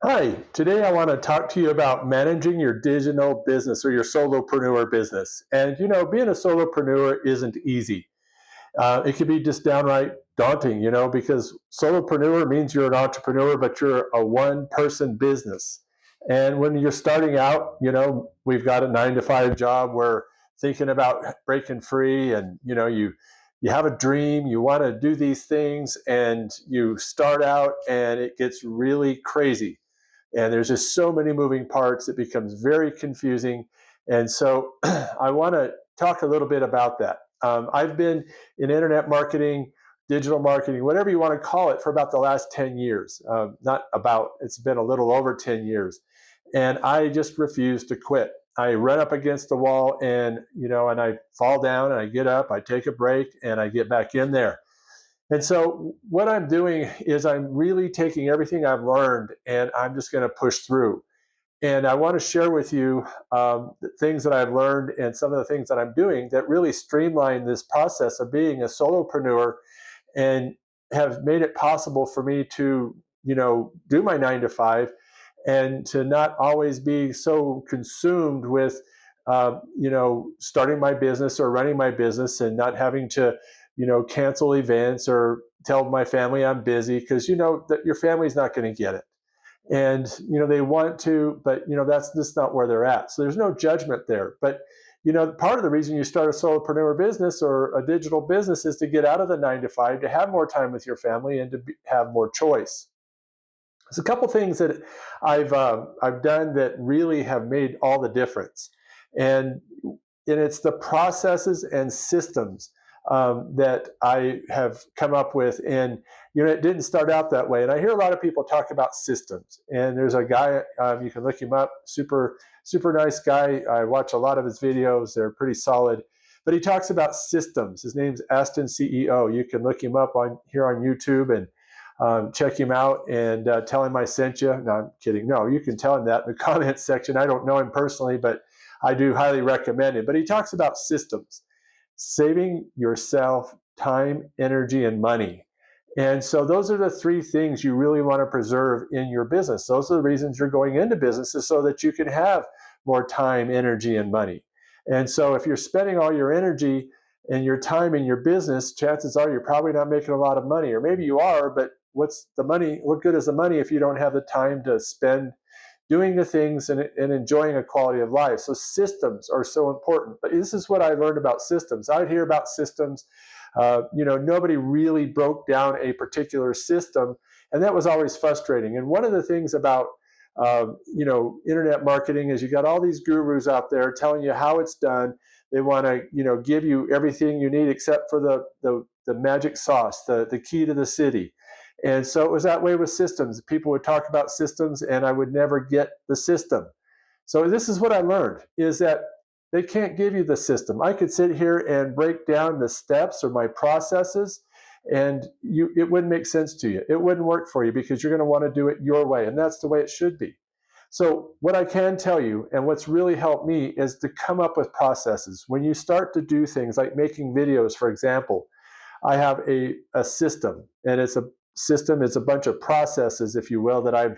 Hi, today I want to talk to you about managing your digital business or your solopreneur business. And being a solopreneur isn't easy. It can be just downright daunting, because solopreneur means you're an entrepreneur, but you're a one person business. And when you're starting out, we've got a 9 to 5 job. We're thinking about breaking free, and you have a dream, you want to do these things, and you start out and it gets really crazy, and there's just so many moving parts, it becomes very confusing. And so I want to talk a little bit about that. I've been in internet marketing, digital marketing, whatever you want to call it, for about the last 10 years. Not about, it's been a little over 10 years. And I just refuse to quit. I run up against the wall, and I fall down and I get up, I take a break, and I get back in there. And so what I'm doing is I'm really taking everything I've learned and I'm just going to push through. And I want to share with you the things that I've learned and some of the things that I'm doing that really streamline this process of being a solopreneur and have made it possible for me to, do my 9 to 5 and to not always be so consumed with, starting my business or running my business and not having to, cancel events or tell my family I'm busy, because you know that your family's not going to get it. And they want to, but that's just not where they're at. So there's no judgment there. But part of the reason you start a solopreneur business or a digital business is to get out of the 9 to 5, to have more time with your family, and to have more choice. There's a couple things that I've done that really have made all the difference, and it's the processes and systems that I have come up with. And it didn't start out that way. And I hear a lot of people talk about systems. And there's a guy, you can look him up, super nice guy. I watch a lot of his videos; they're pretty solid. But he talks about systems. His name's Aston CEO. You can look him up on YouTube and check him out, and tell him I sent you. No, I'm kidding. No, you can tell him that in the comments section. I don't know him personally, but I do highly recommend him. But he talks about systems, saving yourself time, energy, and money. And so those are the three things you really want to preserve in your business. Those are the reasons you're going into business, is so that you can have more time, energy, and money. And so if you're spending all your energy and your time in your business, chances are you're probably not making a lot of money. Or maybe you are, but what's the money? What good is the money if you don't have the time to spend doing the things and enjoying a quality of life? So systems are so important. But this is what I learned about systems. I'd hear about systems. Nobody really broke down a particular system, and that was always frustrating. And one of the things about internet marketing is you got all these gurus out there telling you how it's done. They want to give you everything you need except for the magic sauce, the key to the city. And so it was that way with systems. People would talk about systems, and I would never get the system. So this is what I learned, is that they can't give you the system. I could sit here and break down the steps or my processes, and it wouldn't make sense to you. It wouldn't work for you, because you're going to want to do it your way, and that's the way it should be. So what I can tell you, and what's really helped me, is to come up with processes. When you start to do things like making videos, for example, I have a system, and it's a system, it's a bunch of processes, if you will, that I've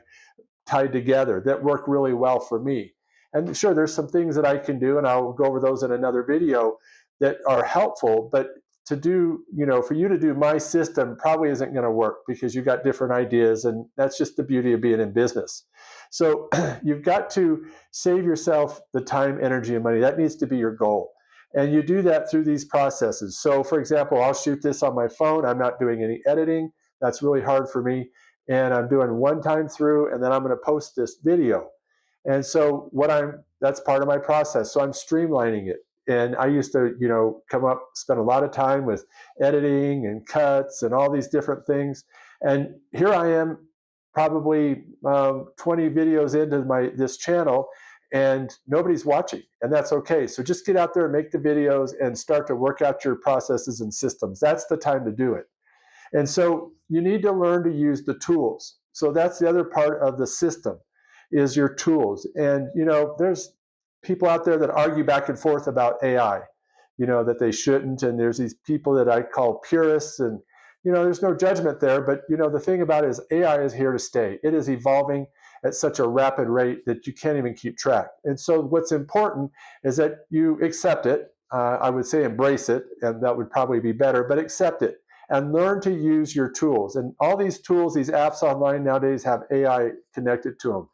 tied together that work really well for me. And sure, there's some things that I can do, and I'll go over those in another video, that are helpful. But to do, for you to do my system probably isn't going to work, because you've got different ideas, and that's just the beauty of being in business. So you've got to save yourself the time, energy, and money. That needs to be your goal. And you do that through these processes. So, for example, I'll shoot this on my phone. I'm not doing any editing. That's really hard for me. And I'm doing one time through, and then I'm going to post this video. And so that's part of my process. So I'm streamlining it. And I used to, spend a lot of time with editing and cuts and all these different things. And here I am, probably 20 videos into this channel, and nobody's watching, and that's okay. So just get out there and make the videos and start to work out your processes and systems. That's the time to do it. And so you need to learn to use the tools. So that's the other part of the system, is your tools. And there's people out there that argue back and forth about AI, that they shouldn't. And there's these people that I call purists, and there's no judgment there. But the thing about it is, AI is here to stay. It is evolving, at such a rapid rate that you can't even keep track. And so what's important is that you accept it. I would say embrace it, and that would probably be better, but accept it and learn to use your tools. And all these tools, these apps online nowadays have AI connected to them.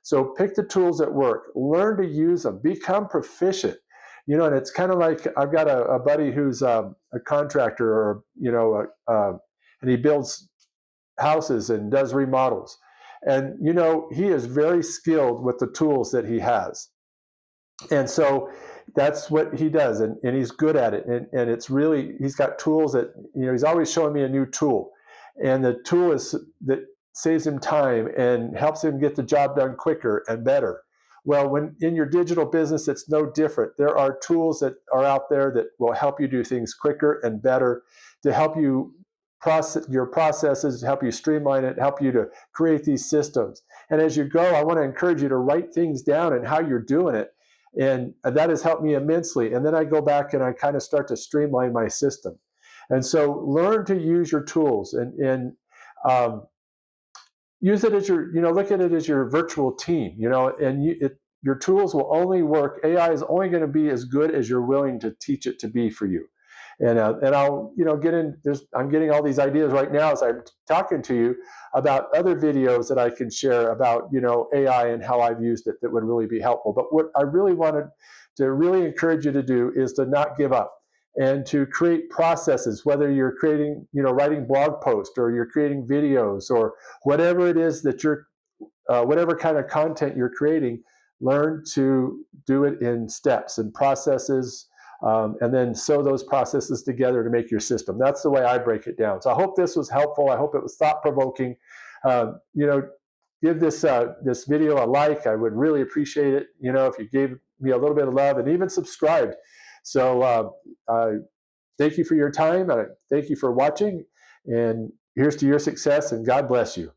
So pick the tools that work, learn to use them, become proficient. And it's kind of like I've got a buddy who's a contractor, or and he builds houses and does remodels. And he is very skilled with the tools that he has. And so that's what he does, and he's good at it. And it's really, he's got tools that, he's always showing me a new tool. And the tool is that saves him time and helps him get the job done quicker and better. Well, when in your digital business, it's no different. There are tools that are out there that will help you do things quicker and better, to help you process your processes, help you streamline it, help you to create these systems. And as you go, I want to encourage you to write things down and how you're doing it. And that has helped me immensely. And then I go back and I kind of start to streamline my system. And so learn to use your tools, and use it as your, look at it as your virtual team, and your tools will only work. AI is only going to be as good as you're willing to teach it to be for you. And I'll get in. I'm getting all these ideas right now as I'm talking to you about other videos that I can share about AI and how I've used it that would really be helpful. But what I really wanted to really encourage you to do is to not give up, and to create processes, whether you're creating, writing blog posts, or you're creating videos, or whatever it is that you're, whatever kind of content you're creating. Learn to do it in steps and processes. And then sew those processes together to make your system. That's the way I break it down. So I hope this was helpful. I hope it was thought-provoking. Give this video a like. I would really appreciate it, if you gave me a little bit of love, and even subscribed. So thank you for your time. Thank you for watching. And here's to your success, and God bless you.